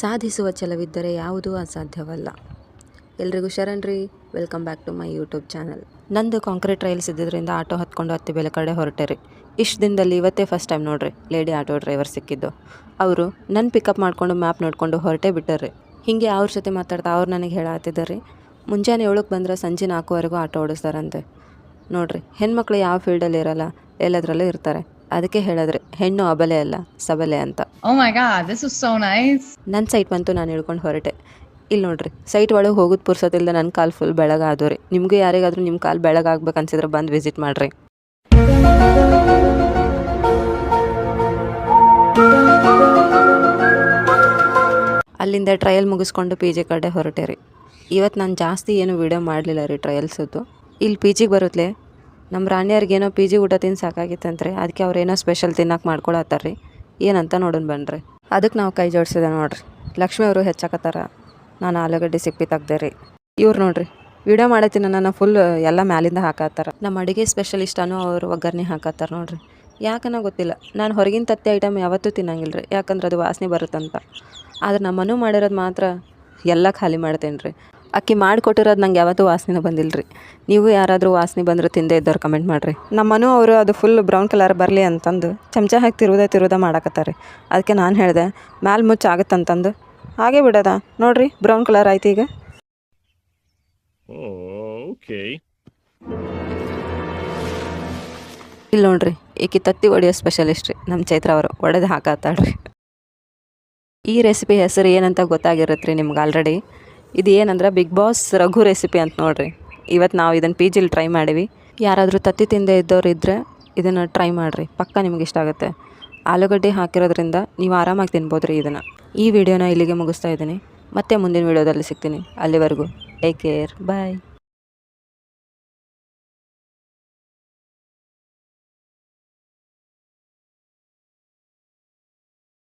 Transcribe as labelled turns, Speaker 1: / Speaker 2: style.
Speaker 1: ಸಾಧಿಸುವ ಛಲವಿದ್ದರೆ ಯಾವುದೂ ಅಸಾಧ್ಯವಲ್ಲ. ಎಲ್ರಿಗೂ ಶರಣ್ರಿ, welcome back to my YouTube channel. ನಂದು ಕಾಂಕ್ರೀಟ್ ರೈಲ್ಸ್ ಇದ್ದಿದ್ದರಿಂದ ಆಟೋ ಹತ್ಕೊಂಡು ಹತ್ತಿಬೇಲೆ ಕಡೆ ಹೊರಟೆ ರೀ. ಇಷ್ಟು ದಿನದಲ್ಲಿ ಇವತ್ತೇ ಫಸ್ಟ್ ಟೈಮ್ ನೋಡ್ರಿ ಲೇಡಿ ಆಟೋ ಡ್ರೈವರ್ ಸಿಕ್ಕಿದ್ದು. ಅವರು ನನ್ನ ಪಿಕಪ್ ಮಾಡಿಕೊಂಡು ಮ್ಯಾಪ್ ನೋಡ್ಕೊಂಡು ಹೊರಟೇ ಬಿಟ್ಟರ್ರಿ. ಹೀಗೆ ಅವ್ರ ಜೊತೆ ಮಾತಾಡ್ತಾ ಅವ್ರು ನನಗೆ ಹೇಳತ್ತಿದ್ದಾರೆ, ಮುಂಜಾನೆ 7ಕ್ಕೆ ಬಂದರೆ ಸಂಜೆ 4ವರೆಗೂ ಆಟೋ ಓಡಿಸ್ತಾರಂತೆ. ನೋಡ್ರಿ, ಹೆಣ್ಮಕ್ಳು ಯಾವ ಫೀಲ್ಡಲ್ಲಿ ಇರಲ್ಲ, ಎಲ್ಲದರಲ್ಲೂ ಇರ್ತಾರೆ. ಅದಕ್ಕೆ ಹೇಳಿದ್ರೆ ಹೆಣ್ಣು ಅಬಲೆ ಅಲ್ಲ ಸಬಲೆ ಅಂತ.
Speaker 2: Oh my god, this is so nice.
Speaker 1: ನನ್ನ ಸೈಟ್ ಬಂತು, ನಾನು ಇಳ್ಕೊಂಡು ಹೊರಟೆ. ಇಲ್ಲಿ ನೋಡ್ರಿ, ಸೈಟ್ ಒಳಗೆ ಹೋಗೋದು ಪುರ್ಸೋತಿಲ್ದ ನನ್ನ ಕಾಲು ಫುಲ್ ಬೆಳಗಾದವು ರೀ. ನಿಮಗೂ ಯಾರಿಗಾದ್ರೂ ನಿಮ್ಮ ಕಾಲು ಬೆಳಗಾಗ್ಬೇಕು ಅನ್ಸಿದ್ರೆ ಬಂದು ವಿಸಿಟ್ ಮಾಡಿರಿ. ಅಲ್ಲಿಂದ ಟ್ರಯಲ್ ಮುಗಿಸ್ಕೊಂಡು ಪಿ ಜಿ ಕಡೆ ಹೊರಟೆ ರೀ. ಇವತ್ತು ನಾನು ಜಾಸ್ತಿ ಏನು ವೀಡಿಯೋ ಮಾಡಲಿಲ್ಲ ರೀ ಟ್ರಯಲ್ಸದ್ದು. ಇಲ್ಲಿ ಪಿ ಜಿಗೆ ಬರುತ್ತಲೇ ನಮ್ಮ ರಾಣಿಯವ್ರಿಗೇನೋ ಪಿ ಜಿ ಊಟ ತಿಂದು ಸಾಕಾಗಿತ್ತಂತ್ರಿ. ಅದಕ್ಕೆ ಅವ್ರೇನೋ ಸ್ಪೆಷಲ್ ತಿನ್ನಕ್ಕೆ ಮಾಡ್ಕೊಳತ್ತಾರ ರೀ. ಏನಂತ ನೋಡೋಣ ಬನ್ನಿರಿ. ಅದಕ್ಕೆ ನಾವು ಕೈ ಜೋಡಿಸಿದೆ ನೋಡ್ರಿ. ಲಕ್ಷ್ಮಿ ಅವರು ಹೆಚ್ಚಾಕತ್ತಾರ, ನಾನು ಆಲೂಗಡ್ಡೆ ಸಿಪ್ಪಿ ತೆಗ್ದೆ ರೀ. ಇವ್ರು ನೋಡ್ರಿ ವಿಡಿಯೋ ಮಾಡತ್ತೀನಿ ನಾನು ಫುಲ್ ಎಲ್ಲ ಮ್ಯಾಲಿಂದ ಹಾಕತ್ತಾರ. ನಮ್ಮ ಅಡುಗೆ ಸ್ಪೆಷಲಿಸ್ಟನೂ ಅವರು ಒಗ್ಗರಣೆ ಹಾಕತ್ತಾರ ನೋಡ್ರಿ. ಯಾಕನ್ನೋ ಗೊತ್ತಿಲ್ಲ, ನಾನು ಹೊರಗಿನ ತತ್ತೆ ಐಟಮ್ ಯಾವತ್ತೂ ತಿನ್ನಂಗಿಲ್ಲ ರೀ, ಯಾಕಂದ್ರೆ ಅದು ವಾಸನೆ ಬರುತ್ತಂತ. ಆದ್ರೆ ನಮ್ಮ ಮನು ಮಾಡಿರೋದು ಮಾತ್ರ ಎಲ್ಲ ಖಾಲಿ ಮಾಡ್ತೇನೆ ರೀ. ಅಕ್ಕಿ ಮಾಡಿಕೊಟ್ಟಿರೋದು ನಂಗೆ ಯಾವತ್ತೂ ವಾಸನೆ ಬಂದಿಲ್ಲ ರೀ. ನೀವು ಯಾರಾದರೂ ವಾಸನೆ ಬಂದರೂ ತಿಂದೇ ಇದ್ದವ್ರು ಕಮೆಂಟ್ ಮಾಡಿರಿ. ನಮ್ಮ ಮನು ಅವರು ಅದು ಫುಲ್ ಬ್ರೌನ್ ಕಲರ್ ಬರಲಿ ಅಂತಂದು ಚಮಚ ಹಾಕಿ ತಿರುವುದ ಮಾಡಕತ್ತಾರೆ. ಅದಕ್ಕೆ ನಾನು ಹೇಳಿದೆ ಮ್ಯಾಲೆ ಮುಚ್ಚಾಗುತ್ತಂತಂದು ಹಾಗೆ ಬಿಡೋದ. ನೋಡ್ರಿ, ಬ್ರೌನ್ ಕಲರ್ ಆಯ್ತು ಈಗ. ಇಲ್ಲಿ ನೋಡ್ರಿ, ಈಕಿ ತತ್ತಿ ಒಡೆಯೋ ಸ್ಪೆಷಲಿಸ್ಟ್ ರೀ ನಮ್ಮ ಚೈತ್ರ ಅವರು. ಒಡೆದು ಹಾಕತ್ತಾಳ್ರಿ. ಈ ರೆಸಿಪಿ ಹೆಸರು ಏನಂತ ಗೊತ್ತಾಗಿರುತ್ತೆ ರೀ ನಿಮ್ಗೆ ಆಲ್ರೆಡಿ. ಇದು ಏನಂದ್ರೆ ಬಿಗ್ ಬಾಸ್ ರಘು ರೆಸಿಪಿ ಅಂತ ನೋಡ್ರಿ. ಇವತ್ತು ನಾವು ಇದನ್ನು ಪಿ ಜಿಲಿ ಟ್ರೈ ಮಾಡೀವಿ. ಯಾರಾದರೂ ತತ್ತಿ ತಿಂದೇ ಇದ್ದವ್ರು ಇದ್ದರೆ ಇದನ್ನು ಟ್ರೈ ಮಾಡಿರಿ, ಪಕ್ಕ ನಿಮ್ಗೆ ಇಷ್ಟ ಆಗುತ್ತೆ. ಆಲೂಗಡ್ಡೆ ಹಾಕಿರೋದ್ರಿಂದ ನೀವು ಆರಾಮಾಗಿ ತಿನ್ಬೋದು ರೀ ಇದನ್ನು. ಈ ವಿಡಿಯೋನ ಇಲ್ಲಿಗೆ ಮುಗಿಸ್ತಾ ಇದ್ದೀನಿ. ಮತ್ತೆ ಮುಂದಿನ ವಿಡಿಯೋದಲ್ಲಿ ಸಿಗ್ತೀನಿ. ಅಲ್ಲಿವರೆಗೂ ಟೇಕ್ ಕೇರ್, ಬಾಯ್.